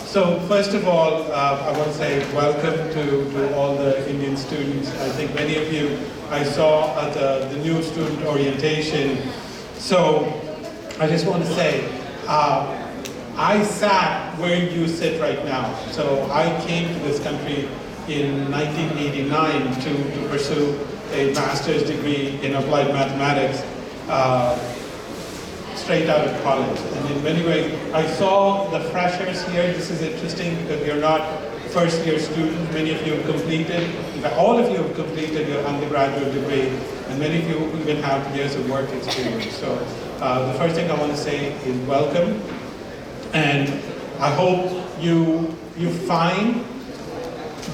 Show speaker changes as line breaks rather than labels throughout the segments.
So first of all, I want to say welcome to all the Indian students. I think many of you I saw at the new student orientation. So I just want to say, I sat where you sit right now. So I came to this country in 1989 to pursue a master's degree in applied mathematics. Straight out of college. And in many ways, I saw the freshers here. This is interesting because you're not first year students. Many of you have completed, in fact, all of you have completed your undergraduate degree, and many of you even have years of work experience. So the first thing I want to say is welcome. And I hope you find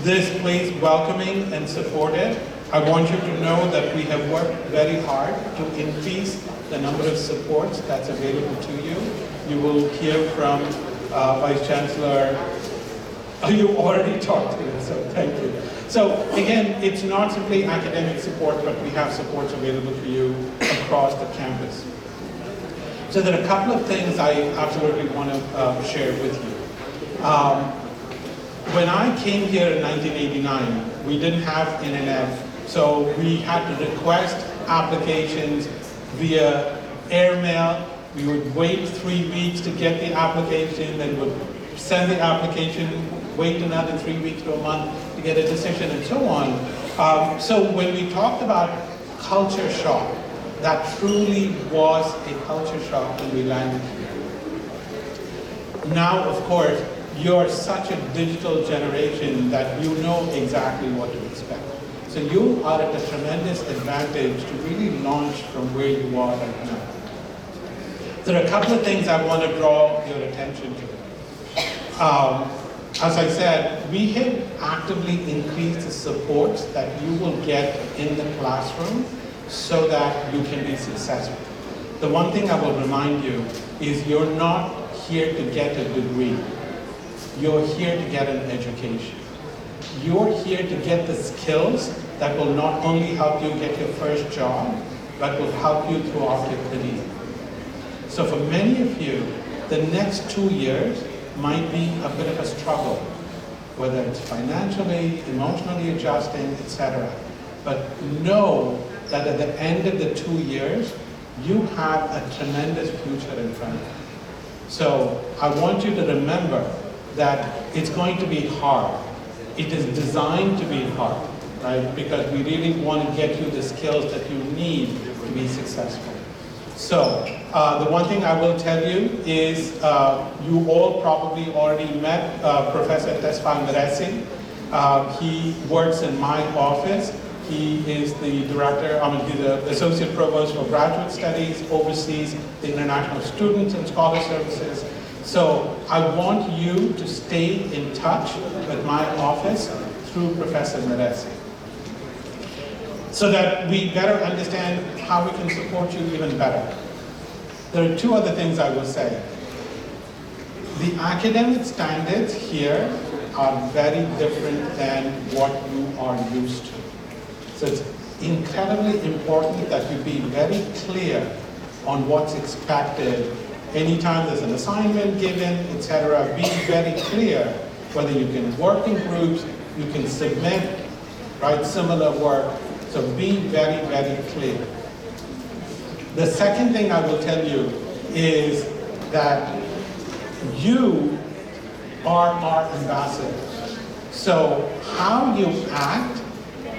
this place welcoming and supportive. I want you to know that we have worked very hard to increase the number of supports that's available to you. You will hear from Vice Chancellor. You already talked to him, so thank you. So again, it's not simply academic support, but we have supports available to you across the campus. So there are a couple of things I absolutely want to share with you. When I came here in 1989, we didn't have internet, so we had to request applications via airmail. We would wait 3 weeks to get the application, then would send the application, wait another 3 weeks to a month to get a decision, and so on. So when we talked about culture shock, that truly was a culture shock when we landed here. Now, of course, you're such a digital generation that you know exactly what to expect. So you are at a tremendous advantage to really launch from where you are right now. There are a couple of things I want to draw your attention to. As I said, we have actively increased the supports that you will get in the classroom so that you can be successful. The one thing I will remind you is you're not here to get a degree. You're here to get an education. You're here to get the skills that will not only help you get your first job, but will help you throughout your career. So for many of you, the next 2 years might be a bit of a struggle, whether it's financially, emotionally adjusting, etc. But know that at the end of the 2 years, you have a tremendous future in front of you. So I want you to remember that it's going to be hard. It is designed to be hard, right? Because we really want to get you the skills that you need to be successful. So the one thing I will tell you is you all probably already met Professor Tesfal Meresi. He works in my office. He is the director, he's the associate provost for graduate studies, oversees the international students and scholar services. So I want you to stay in touch with my office through Professor Meresi, so that we better understand how we can support you even better. There are two other things I will say. The academic standards here are very different than what you are used to. So it's incredibly important that you be very clear on what's expected. Anytime there's an assignment given, etc., be very clear whether you can work in groups, you can submit, right, similar work. So be very, very clear. The second thing I will tell you is that you are our ambassadors. So how you act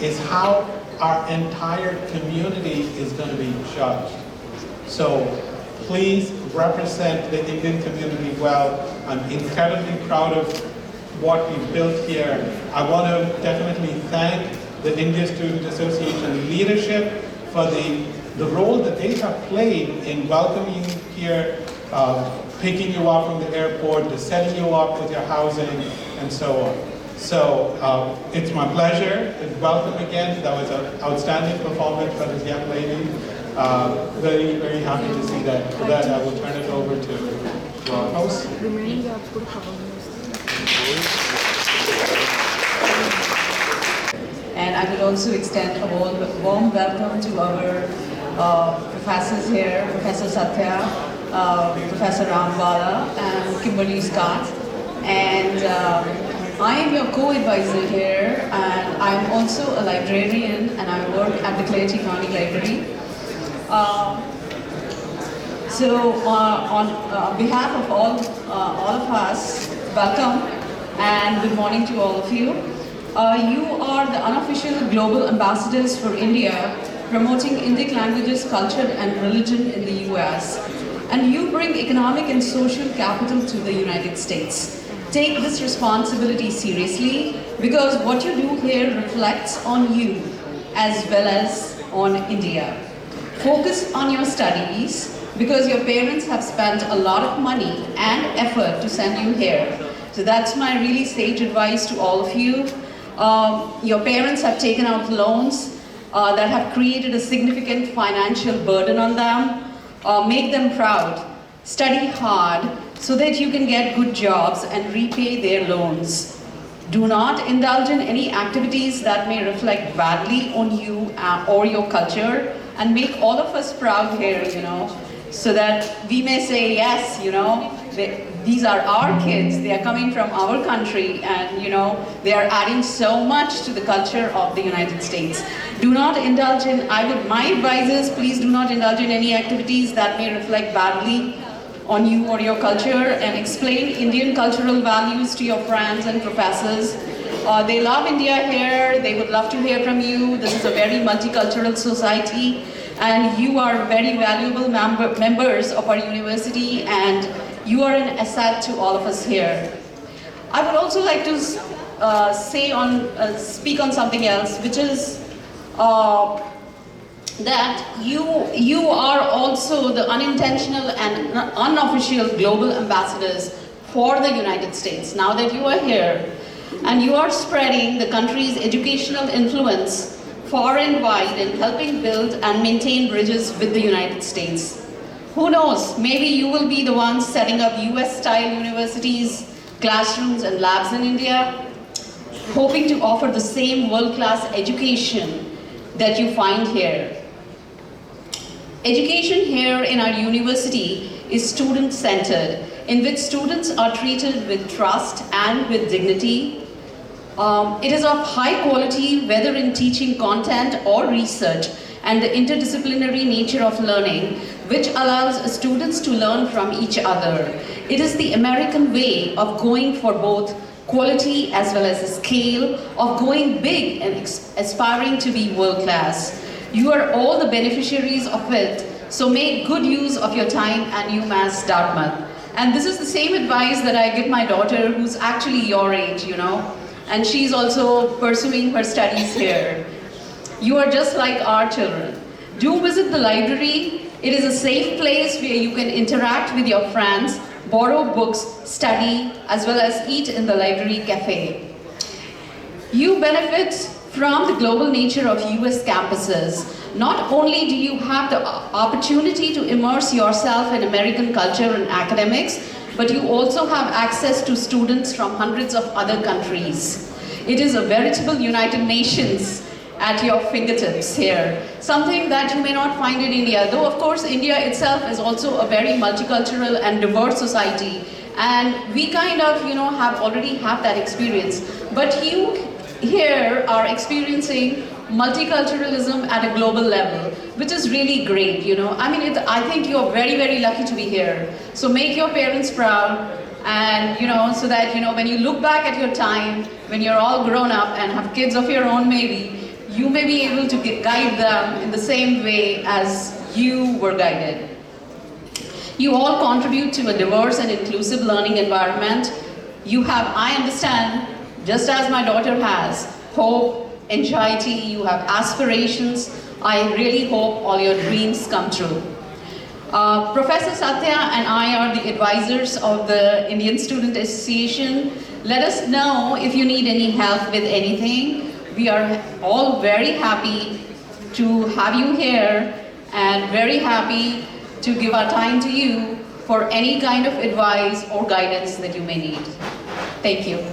is how our entire community is going to be judged. So please represent the Indian community well. I'm incredibly proud of what we've built here. I want to definitely thank the India Student Association leadership for the role that they have played in welcoming you here, picking you up from the airport, to setting you up with your housing, and so on. So it's my pleasure. Welcome again. That was an outstanding performance by this young lady. Very, very happy to see that. For that, I will turn it over to our host.
And I will also extend a warm welcome to our professors here, Professor Satya, Professor Ramwala, and Kimberly Scott. and I am your co-advisor here, and I'm also a librarian, and I work at the Clarity County Library. On behalf of all of us, welcome and good morning to all of you. You are the unofficial global ambassadors for India, promoting Indic languages, culture and religion in the US. And you bring economic and social capital to the United States. Take this responsibility seriously, because what you do here reflects on you as well as on India. Focus on your studies, because your parents have spent a lot of money and effort to send you here. So that's my really sage advice to all of you. Your parents have taken out loans that have created a significant financial burden on them. Make them proud. Study hard so that you can get good jobs and repay their loans. Do not indulge in any activities that may reflect badly on you or your culture, and make all of us proud here, so that we may say, yes, these are our kids, they are coming from our country, and they are adding so much to the culture of the United States. Do not indulge in, my advice is, please do not indulge in any activities that may reflect badly on you or your culture, and explain Indian cultural values to your friends and professors. They love India here, they would love to hear from you. This is a very multicultural society, and you are very valuable members of our university, and you are an asset to all of us here. I would also like to speak on something else, which is that you are also the unintentional and unofficial global ambassadors for the United States. Now that you are here, and you are spreading the country's educational influence far and wide in helping build and maintain bridges with the United States. Who knows, maybe you will be the ones setting up US-style universities, classrooms and labs in India, hoping to offer the same world-class education that you find here. Education here in our university is student-centered, in which students are treated with trust and with dignity. It is of high quality, whether in teaching content or research, and the interdisciplinary nature of learning, which allows students to learn from each other. It is the American way of going for both quality as well as scale, of going big and aspiring to be world-class. You are all the beneficiaries of it, so make good use of your time at UMass Dartmouth. And this is the same advice that I give my daughter, who's actually your age, and she's also pursuing her studies here. You are just like our children. Do visit the library. It is a safe place where you can interact with your friends, borrow books, study, as well as eat in the library cafe. You benefit from the global nature of US campuses. Not only do you have the opportunity to immerse yourself in American culture and academics, but you also have access to students from hundreds of other countries. It is a veritable United Nations at your fingertips here, something that you may not find in India, though of course India itself is also a very multicultural and diverse society, and we kind of already have that experience, but you here are experiencing multiculturalism at a global level, which is really great, I think you're very, very lucky to be here. So make your parents proud, and so that when you look back at your time, when you're all grown up and have kids of your own maybe, you may be able to guide them in the same way as you were guided. You all contribute to a diverse and inclusive learning environment. You have, I understand, just as my daughter has, hope, anxiety, you have aspirations. I really hope all your dreams come true. Professor Satya and I are the advisors of the Indian Student Association. Let us know if you need any help with anything. We are all very happy to have you here, and very happy to give our time to you for any kind of advice or guidance that you may need. Thank you.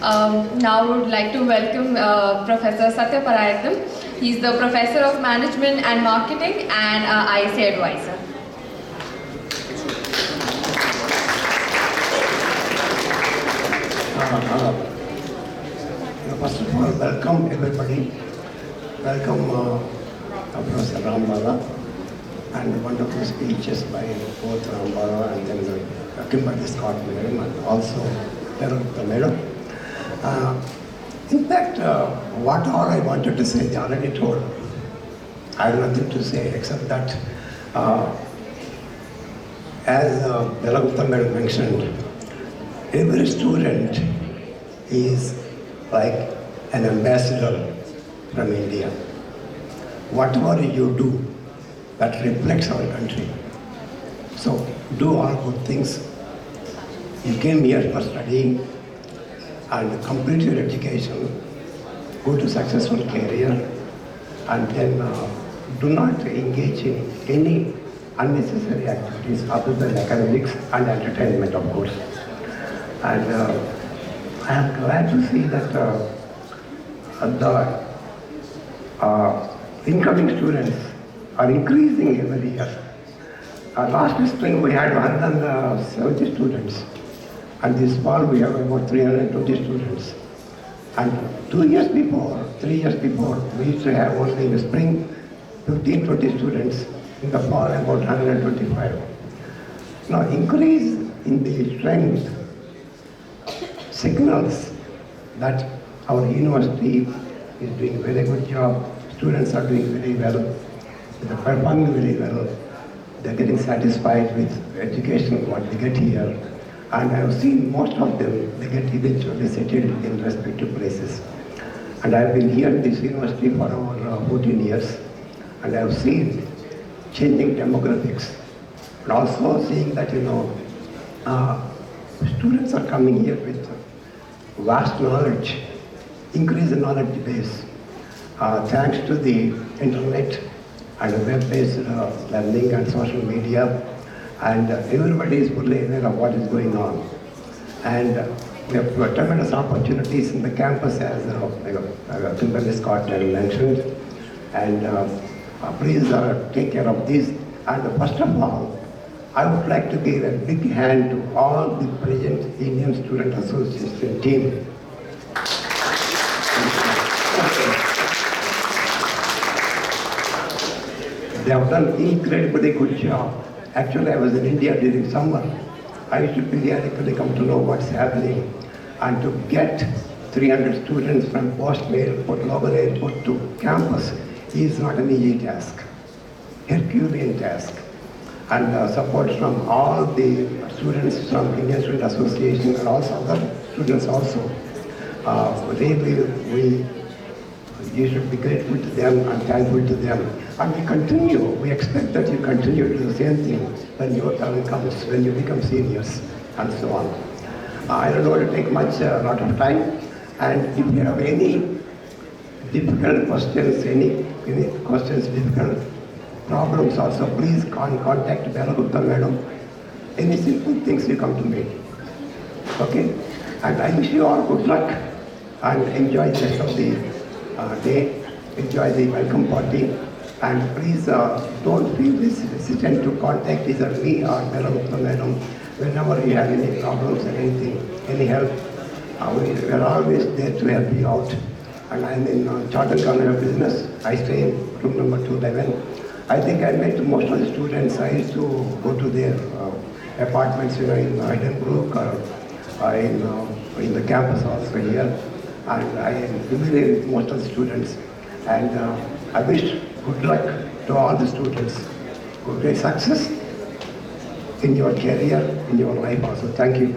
Now I would like to welcome Professor Satya Parayakam. He is the Professor of Management and Marketing and ISA Advisor.
First of all, welcome everybody. Welcome Professor Rambala, and wonderful speeches by both Rambala and then Kimberly Scott Madam and also Dartmouth Madam. In fact, what all I wanted to say, they already told. I have nothing to say except that, as Dartmouth Madam mentioned, every student is like an ambassador from India. Whatever you do, that reflects our country. So do all good things. You came here for studying and complete your education, go to successful career, and then do not engage in any unnecessary activities other than academics and entertainment, of course. And I am glad to see that the incoming students are increasing every year. Last spring we had 170 students, and this fall we have about 320 students. And 3 years before, we used to have only in the spring 15-20 students, in the fall about 125. Now increase in the strength signals that our university is doing a very good job, students are doing very well, they're performing very well, they're getting satisfied with education, what they get here. And I've seen most of them, they get eventually settled in respective places. And I've been here in this university for over 14 years, and I've seen changing demographics, and also seeing that, students are coming here with vast knowledge, increase in knowledge base, thanks to the internet and web-based learning and social media, and everybody is fully aware of what is going on. And we have tremendous opportunities in the campus, as Kimberly Scott mentioned, and please take care of this. And first of all, I would like to give a big hand to all the present Indian Student Association team. They have done incredibly good job. Actually, I was in India during summer. I used to periodically come to know what's happening, and to get 300 students from Boston Airport, Logan Airport to campus is not an easy task, Herculean task. And support from all the students from Indian Student Association and also other students also. Really, you should be grateful to them and thankful to them. And we continue, we expect that you continue to do the same thing when your turn comes, when you become seniors, and so on. I don't want to take much, lot of time. And if you have any difficult questions, any questions, difficult problems also, please contact Dartmouth Madam. Any simple things, you come to me. Okay? And I wish you all good luck and enjoy the rest of the day. Enjoy the welcome party. And please don't feel hesitant to contact either me or Dartmouth Madam whenever you have any problems or anything, any help. We are always there to help you out. And I'm in Chartered College of Business. I stay in room number 211. I think I met most of the students. I used to go to their apartments, in Edinburgh or in the campus also here. And I am familiar with most of the students. And I wish good luck to all the students. Great success in your career, in your life also. Thank you.